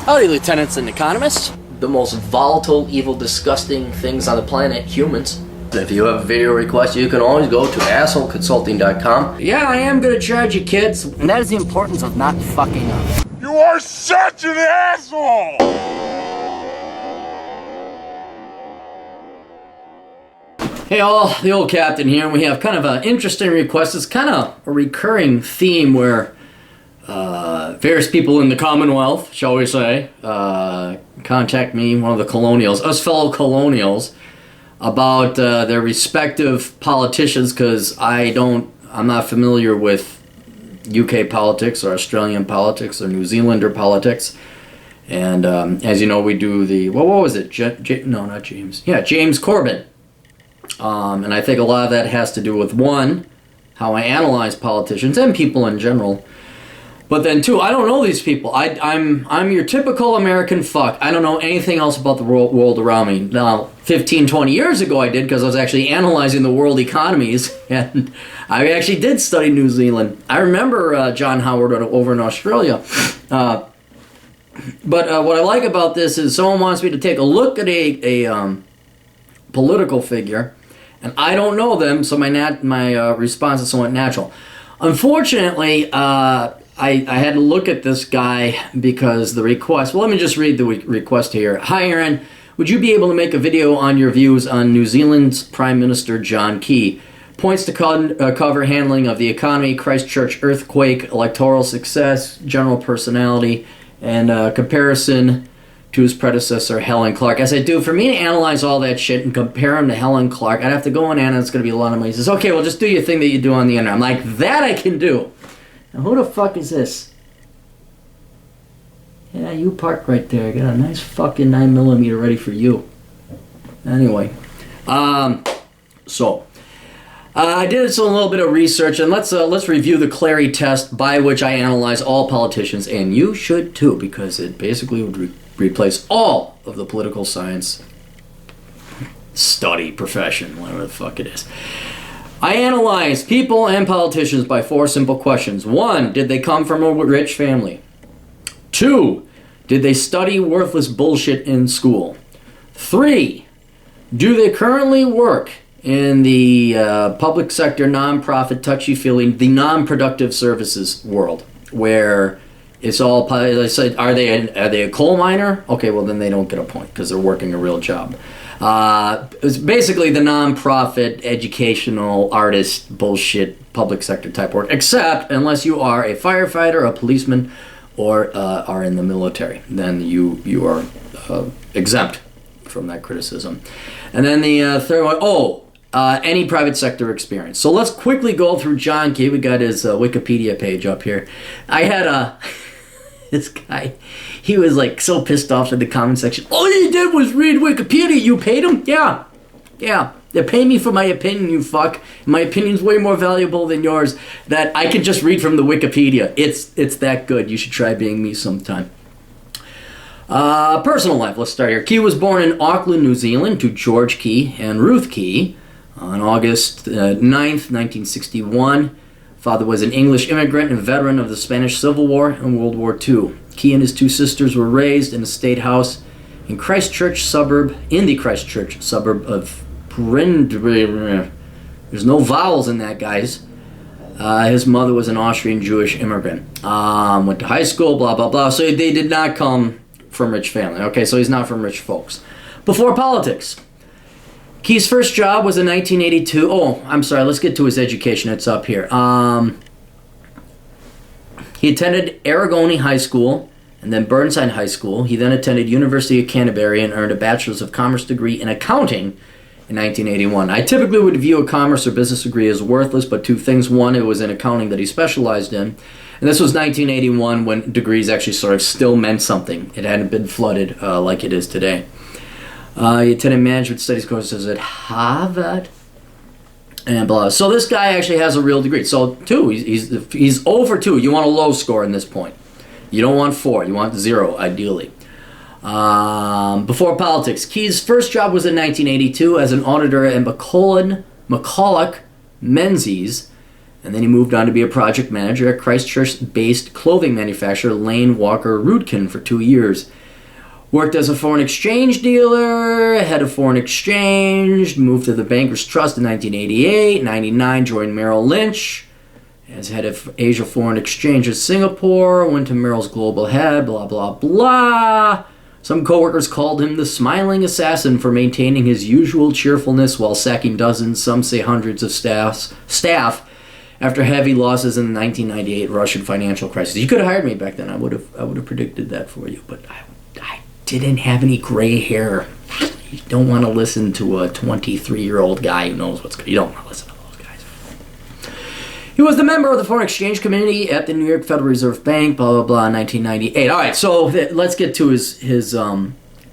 Howdy, lieutenants and economists. The most volatile, evil, disgusting things on the planet, humans. If you have a video request, you can always go to assholeconsulting.com. Yeah, I am gonna charge you, kids. And that is the importance of not fucking up. You are such an asshole! Hey all, the old captain here, and we have kind of an interesting request. It's kind of a recurring theme where various people in the Commonwealth, shall we say, contact me, one of the colonials, us fellow colonials, about their respective politicians, because I'm not familiar with UK politics or Australian politics or New Zealander politics. And as you know, we do the, what was it? No, not James. Yeah, James Corbyn. And I think a lot of that has to do with, one, how I analyze politicians and people in general. But then, two, I don't know these people. I'm your typical American fuck. I don't know anything else about the world around me. Now, 15, 20 years ago I did, because I was actually analyzing the world economies, and I actually did study New Zealand. I remember John Howard over in Australia. But what I like about this is someone wants me to take a look at a political figure, and I don't know them, so my response is somewhat natural. Unfortunately, I had to look at this guy because the request... Well, let me just read the request here. Hi, Aaron. Would you be able to make a video on your views on New Zealand's Prime Minister John Key? Points to cover handling of the economy, Christchurch earthquake, electoral success, general personality, and comparison to his predecessor, Helen Clark. I said, dude, for me to analyze all that shit and compare him to Helen Clark, I'd have to go on and it's going to be a lot of money. He says, okay, well, just do your thing that you do on the internet. I'm like, that I can do. Now, who the fuck is this? Yeah, you park right there. I got a nice fucking 9mm ready for you. Anyway, I did a little bit of research, and let's review the Clarey Test, by which I analyze all politicians, and you should too, because it basically would replace all of the political science study profession, whatever the fuck it is. I analyzed people and politicians by 4 simple questions. 1, did they come from a rich family? 2, did they study worthless bullshit in school? 3, do they currently work in the public sector, non-profit, touchy-feely, the non-productive services world, where it's all, as I said, are they a coal miner? Okay, well then they don't get a point because they're working a real job. It's basically the non-profit, educational, artist, bullshit, public sector type work, except unless you are a firefighter, a policeman, or are in the military. Then you are exempt from that criticism. And then the third one, any private sector experience. So let's quickly go through John Key. We got his Wikipedia page up here. I had this guy, he was like so pissed off in the comment section. All you did was read Wikipedia. You paid him? Yeah. They pay me for my opinion, you fuck. My opinion's way more valuable than yours that I can just read from the Wikipedia. It's that good. You should try being me sometime. Personal life, let's start here. Key was born in Auckland, New Zealand to George Key and Ruth Key on August 9th, 1961. Father was an English immigrant and veteran of the Spanish Civil War and World War II. Key and his 2 sisters were raised in a state house in the Christchurch suburb of Brindley. There's no vowels in that, guys. His mother was an Austrian Jewish immigrant. Went to high school, blah, blah, blah. So they did not come from rich family. Okay, so he's not from rich folks. Before politics. Key's first job was in 1982. Oh, I'm sorry, let's get to his education. It's up here. He attended Aragoni High School and then Burnside High School. He then attended University of Canterbury and earned a Bachelor's of Commerce degree in accounting in 1981. I typically would view a commerce or business degree as worthless, but 2 things. 1, it was in accounting that he specialized in. And this was 1981 when degrees actually sort of still meant something. It hadn't been flooded like it is today. He attended management studies courses at Harvard and blah. So this guy actually has a real degree. So 2, he's over 2. You want a low score in this point. You don't want 4. You want 0, ideally. Before politics, Key's first job was in 1982 as an auditor at McCulloch Menzies And then he moved on to be a project manager at Christchurch-based clothing manufacturer Lane Walker Rudkin for 2 years. Worked as a foreign exchange dealer, head of foreign exchange, moved to the Bankers Trust in 1988, 99 joined Merrill Lynch as head of Asia Foreign Exchange at Singapore, went to Merrill's global head, blah, blah, blah. Some coworkers called him the smiling assassin for maintaining his usual cheerfulness while sacking dozens, some say hundreds of staff after heavy losses in the 1998 Russian financial crisis. You could have hired me back then. I would have predicted that for you, but I didn't have any gray hair. You don't want to listen to a 23-year-old guy who knows what's good. You don't want to listen to those guys. He was the member of the Foreign Exchange Committee at the New York Federal Reserve Bank, blah, blah, blah, 1998. All right, so let's get to his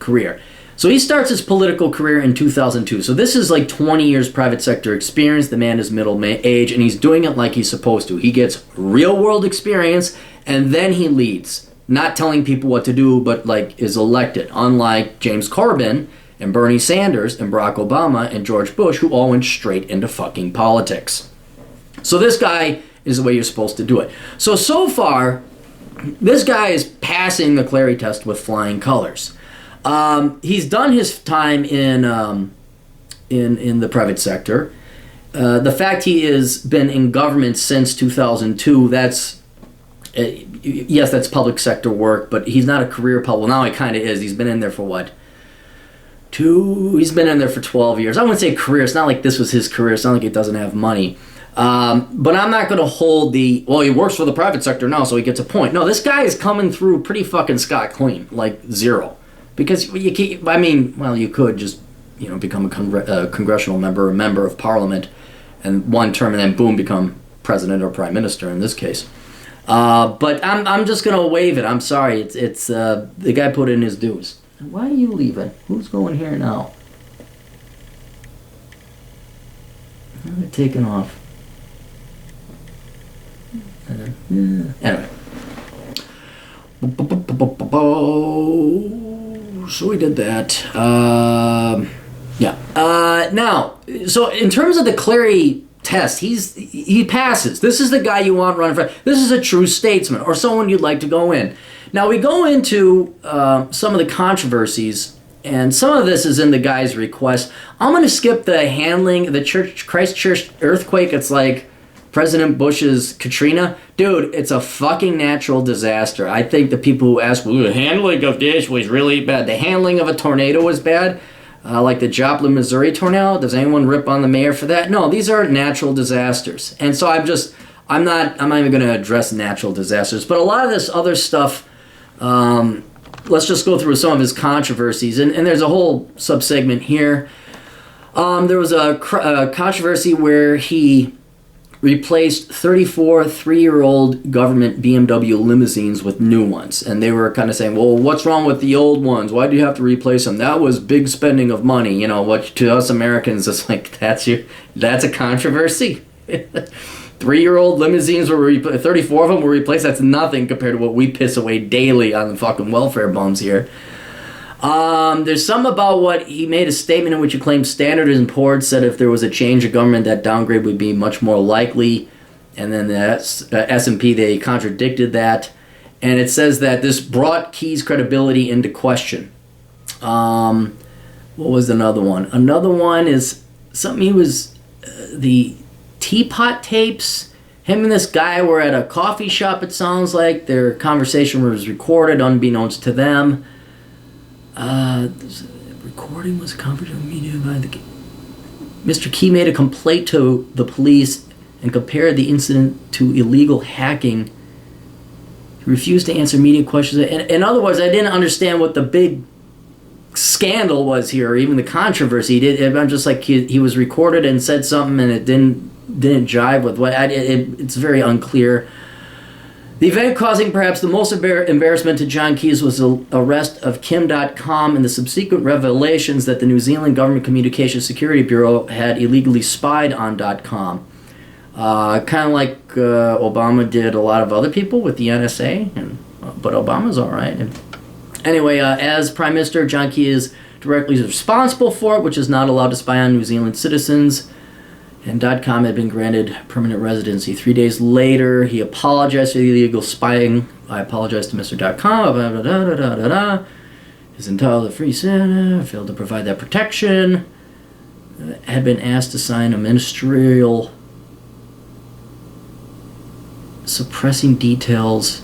career. So he starts his political career in 2002. So this is like 20 years private sector experience. The man is middle age, and he's doing it like he's supposed to. He gets real-world experience, and then he leads. Not telling people what to do, but like is elected. Unlike James Corbyn and Bernie Sanders and Barack Obama and George Bush, who all went straight into fucking politics. So this guy is the way you're supposed to do it. So far, this guy is passing the Clarey Test with flying colors. He's done his time in the private sector. The fact he has been in government since 2002, yes, that's public sector work, but he's not a career Well, now he kind of is. He's been in there for what? He's been in there for 12 years. I wouldn't say career. It's not like this was his career. It's not like he doesn't have money. But I'm not going to hold he works for the private sector now, so he gets a point. No, this guy is coming through pretty fucking scot clean, like zero. Because you could just, become a congressional member, a member of parliament, and one term, and then boom, become president or prime minister in this case. But I'm just gonna waive it. I'm sorry. It's the guy put in his dues. Why are you leaving? Who's going here now? They're taking off. Anyway. So we did that. Now, so in terms of the Clarey Test, he passes. This is the guy you want running for. This is a true statesman or someone you'd like to go in. Now we go into some of the controversies, and some of this is in the guy's request. I'm going to skip the handling of the Christchurch earthquake. It's like President Bush's Katrina. Dude, it's a fucking natural disaster. I think the people who ask, well, the handling of this was really bad. The handling of a tornado was bad. Like the Joplin, Missouri tornado. Does anyone rip on the mayor for that? No, these are natural disasters. And so I'm not even going to address natural disasters. But a lot of this other stuff, let's just go through some of his controversies. And there's a whole subsegment here. There was a controversy where he replaced 34 3-year-old government BMW limousines with new ones. And they were kind of saying, well, what's wrong with the old ones? Why do you have to replace them? That was big spending of money. What to us Americans, it's like, that's a controversy? 3-year-old limousines 34 of them were replaced. That's nothing compared to what we piss away daily on the fucking welfare bums here. There's some about what he made a statement in which he claimed Standard & Poor's said if there was a change of government, that downgrade would be much more likely. And then the S&P, they contradicted that. And it says that this brought Key's credibility into question. What was another one? Another one is something the teapot tapes. Him and this guy were at a coffee shop, it sounds like. Their conversation was recorded unbeknownst to them. Recording was covered in media by Mr. Key made a complaint to the police and compared the incident to illegal hacking. He refused to answer media questions. In other words, I didn't understand what the big scandal was here, or even the controversy. I'm just like, he was recorded and said something, and it didn't jive with what. It's very unclear. The event causing perhaps the most embarrassment to John Keyes was the arrest of Kim.com and the subsequent revelations that the New Zealand Government Communications Security Bureau had illegally spied on .com. Kind of like Obama did a lot of other people with the NSA, but Obama's all right. Anyway, as Prime Minister, John Key is directly responsible for it, which is not allowed to spy on New Zealand citizens. and .com had been granted permanent residency. 3 days later, he apologized for the illegal spying. I apologize to Mr. .com. Blah, blah, blah, blah, blah, blah. Is entitled to free Santa. Failed to provide that protection. Had been asked to sign a ministerial suppressing details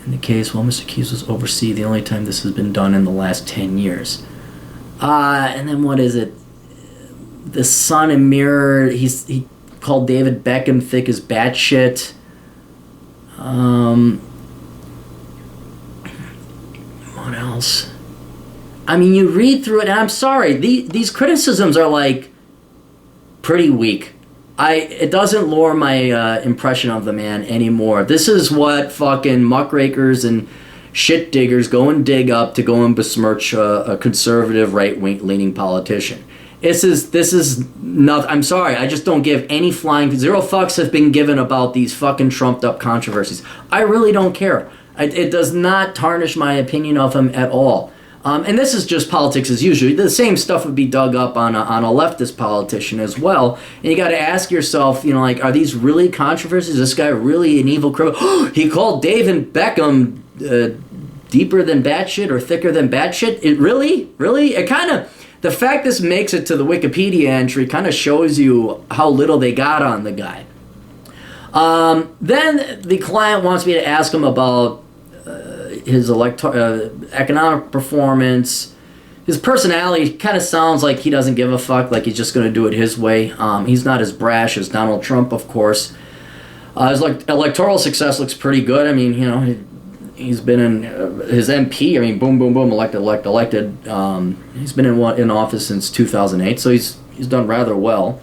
in the case while Mr. Keys was overseas. The only time this has been done in the last 10 years. And then what is it? The Sun and Mirror, he called David Beckham thick as batshit. What else? I mean, you read through it, and I'm sorry, these criticisms are like pretty weak. It doesn't lower my impression of the man anymore. This is what fucking muckrakers and shit diggers go and dig up to go and besmirch a conservative right-leaning politician. This is not. I'm sorry. I just don't give any flying. Zero fucks have been given about these fucking trumped up controversies. I really don't care. It does not tarnish my opinion of him at all. And this is just politics as usual. The same stuff would be dug up on a leftist politician as well. And you got to ask yourself, like, are these really controversies? Is this guy really an evil criminal? He called David Beckham deeper than batshit or thicker than batshit. It really? It kind of. The fact this makes it to the Wikipedia entry kind of shows you how little they got on the guy. Then the client wants me to ask him about his economic performance. His personality kind of sounds like he doesn't give a fuck, like he's just going to do it his way. He's not as brash as Donald Trump, of course. His electoral success looks pretty good. I mean, he's been in his MP. I mean, boom, boom, boom, elected. He's been in office since 2008, so he's done rather well.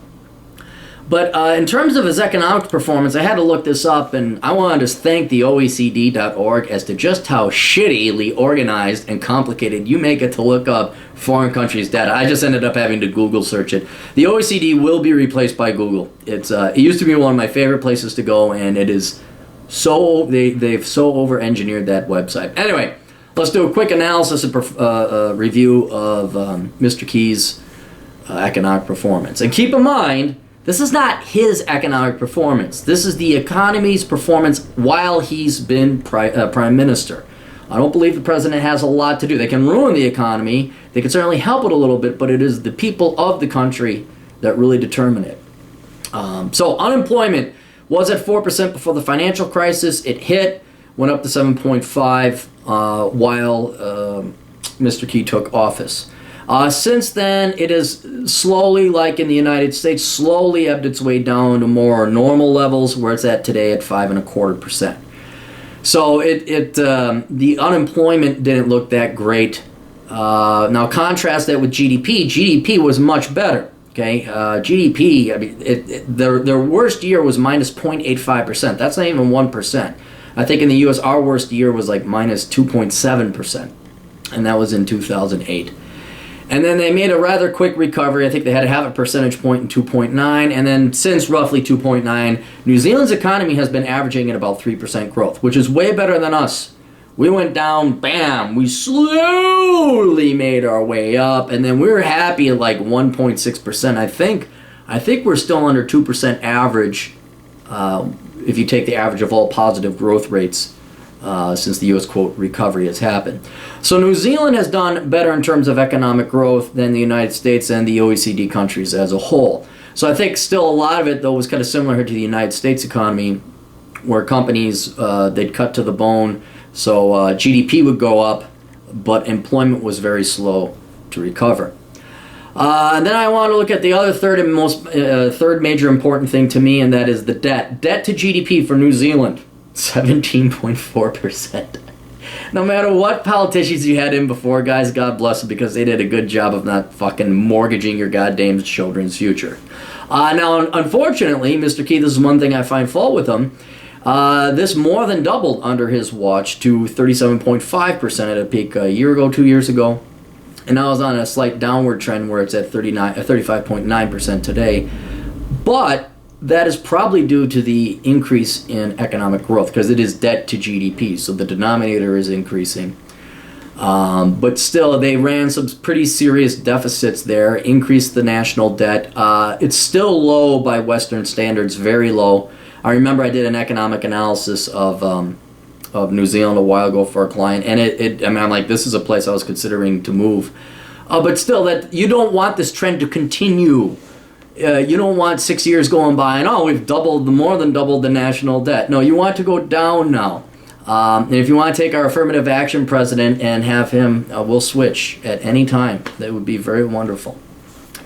But in terms of his economic performance, I had to look this up, and I wanted to thank the OECD.org as to just how shittily organized and complicated you make it to look up foreign countries' data. I just ended up having to Google search it. The OECD will be replaced by Google. It used to be one of my favorite places to go, and it is so they've so over-engineered that website. Anyway, let's do a quick analysis and review of Mr. Key's economic performance. And keep in mind, this is not his economic performance. This is the economy's performance while he's been prime minister. I don't believe the president has a lot to do. They can ruin the economy. They can certainly help it a little bit, but it is the people of the country that really determine it. So unemployment was at 4% before the financial crisis. It went up to 7.5 while Mr. Key took office. Since then, it has slowly, like in the United States, slowly ebbed its way down to more normal levels, where it's at today at 5.25%. So the unemployment didn't look that great. Now contrast that with GDP. GDP was much better. Okay, GDP. I mean, their worst year was minus 0.85%. That's not even 1%. I think in the U.S. our worst year was like minus 2.7%, and that was in 2008. And then they made a rather quick recovery. I think they had to have a percentage point in 2.9. And then since roughly 2.9, New Zealand's economy has been averaging at about 3% growth, which is way better than us. We went down, bam, we slowly made our way up, and then we were happy at like 1.6%. I think we're still under 2% average if you take the average of all positive growth rates since the U.S. quote recovery has happened. So New Zealand has done better in terms of economic growth than the United States and the OECD countries as a whole. So I think still a lot of it, though, was kind of similar to the United States economy, where companies, they'd cut to the bone, so GDP would go up, but employment was very slow to recover. And then I want to look at the other third major important thing to me, and that is the debt. Debt to GDP for New Zealand, 17.4%. No matter what politicians you had in before, guys, God bless them, because they did a good job of not fucking mortgaging your goddamn children's future. Now, unfortunately, Mr. Key, this is one thing I find fault with him. This more than doubled under his watch to 37.5% at a peak a year ago, 2 years ago. And now it's on a slight downward trend where it's at 35.9% today. But that is probably due to the increase in economic growth, because it is debt to GDP, so the denominator is increasing. But still, they ran some pretty serious deficits there, increased the national debt. It's still low by Western standards, very low. I remember I did an economic analysis of New Zealand a while ago for a client, and I'm like, this is a place I was considering to move. But still, that you don't want this trend to continue. You don't want 6 years going by and, we've more than doubled the national debt. No, you want to go down now. And if you want to take our affirmative action president and have him, we'll switch at any time. That would be very wonderful.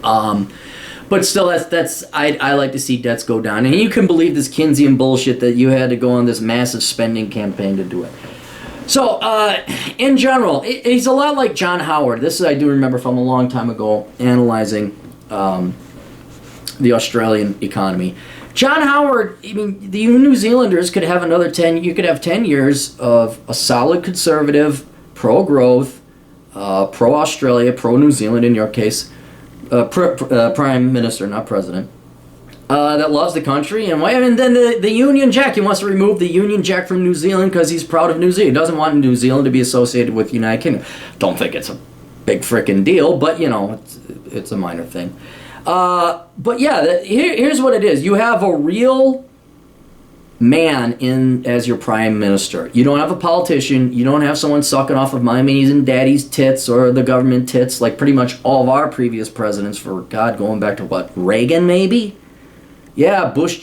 But still, I like to see debts go down. And you can believe this Keynesian bullshit that you had to go on this massive spending campaign to do it. So, in general, he's a lot like John Howard. This I do remember from a long time ago, analyzing the Australian economy. John Howard, I mean, the New Zealanders could have another 10, you could have 10 years of a solid conservative, pro-growth, pro-Australia, pro-New Zealand in your case, prime minister, not president, that loves the country. And then the Union Jack, he wants to remove the Union Jack from New Zealand because he's proud of New Zealand. He doesn't want New Zealand to be associated with the United Kingdom. Don't think it's a big frickin' deal, but, it's a minor thing. But yeah, here's what it is. You have a real man as your prime minister. You don't have a politician. You don't have someone sucking off of mommy's and daddy's tits or the government tits like pretty much all of our previous presidents for, God, going back to what, Reagan maybe? Yeah, Bush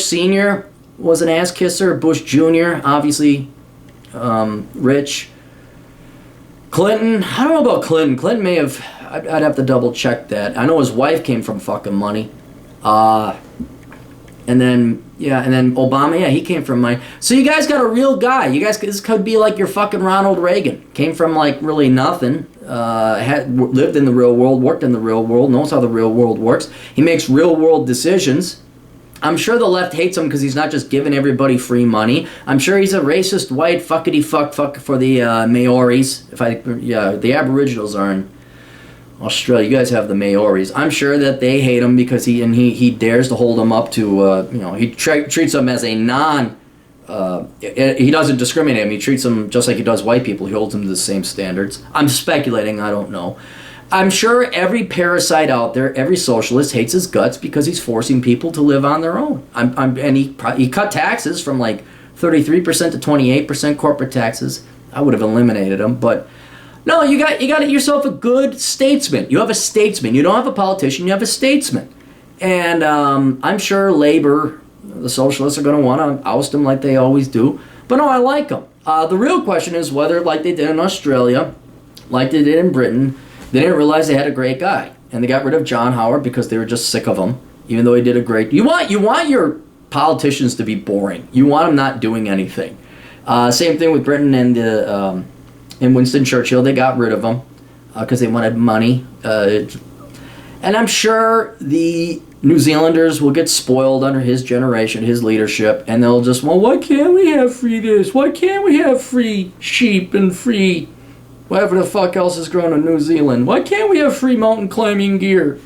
Sr. was an ass kisser. Bush Jr., obviously rich. Clinton, I don't know about Clinton. Clinton may have... I'd have to double check that. I know his wife came from fucking money. And then Obama, he came from money. So you guys got a real guy. This could be like your fucking Ronald Reagan. Came from like really nothing. Lived in the real world, worked in the real world, knows how the real world works. He makes real world decisions. I'm sure the left hates him because he's not just giving everybody free money. I'm sure he's a racist white fuckity fuck for the Maoris. The Aboriginals are in Australia. You guys have the Maoris. I'm sure that they hate him because he dares to hold them up to, he treats them as a he doesn't discriminate them. He treats them just like he does white people. He holds them to the same standards. I'm speculating. I don't know. I'm sure every parasite out there, every socialist hates his guts because he's forcing people to live on their own. And he cut taxes from like 33% to 28% corporate taxes. I would have eliminated them, but no, you got yourself a good statesman. You have a statesman. You don't have a politician. You have a statesman. And I'm sure Labor, the socialists, are going to want to oust him like they always do. But no, I like him. The real question is whether, like they did in Australia, like they did in Britain, they didn't realize they had a great guy, and they got rid of John Howard because they were just sick of him, even though he did a great. You want your politicians to be boring. You want them not doing anything. Same thing with Britain and Winston Churchill. They got rid of him because they wanted money, and I'm sure the New Zealanders will get spoiled under his generation, his leadership, and they'll just, why can't we have free this? Why can't we have free sheep and free whatever the fuck else is grown in New Zealand? Why can't we have free mountain climbing gear?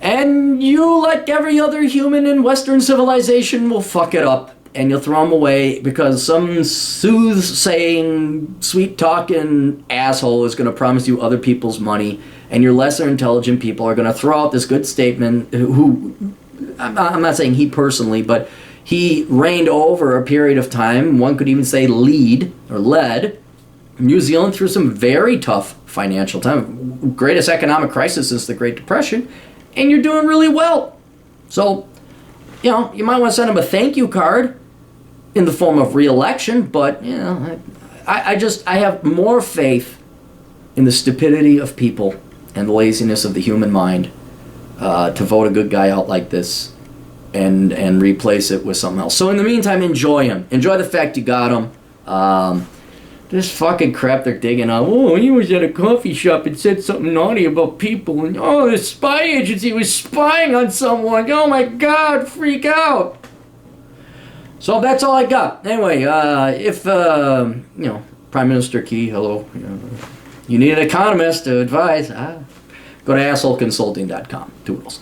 And you, like every other human in Western civilization, will fuck it up, and you'll throw them away because some soothsaying, sweet-talking asshole is going to promise you other people's money, and your lesser intelligent people are going to throw out this good statement who, I'm not saying he personally, but he reigned over a period of time, one could even say led New Zealand through some very tough financial time, greatest economic crisis since the Great Depression, and you're doing really well. So, you might want to send him a thank you card in the form of re-election, but, I have more faith in the stupidity of people and the laziness of the human mind to vote a good guy out like this and replace it with something else. So in the meantime, enjoy him. Enjoy the fact you got him. This fucking crap they're digging up. Oh, he was at a coffee shop and said something naughty about people. And, the spy agency was spying on someone. Oh, my God, freak out. So that's all I got. Anyway, if, Prime Minister Key, hello. You need an economist to advise. Go to assholeconsulting.com. Toodles.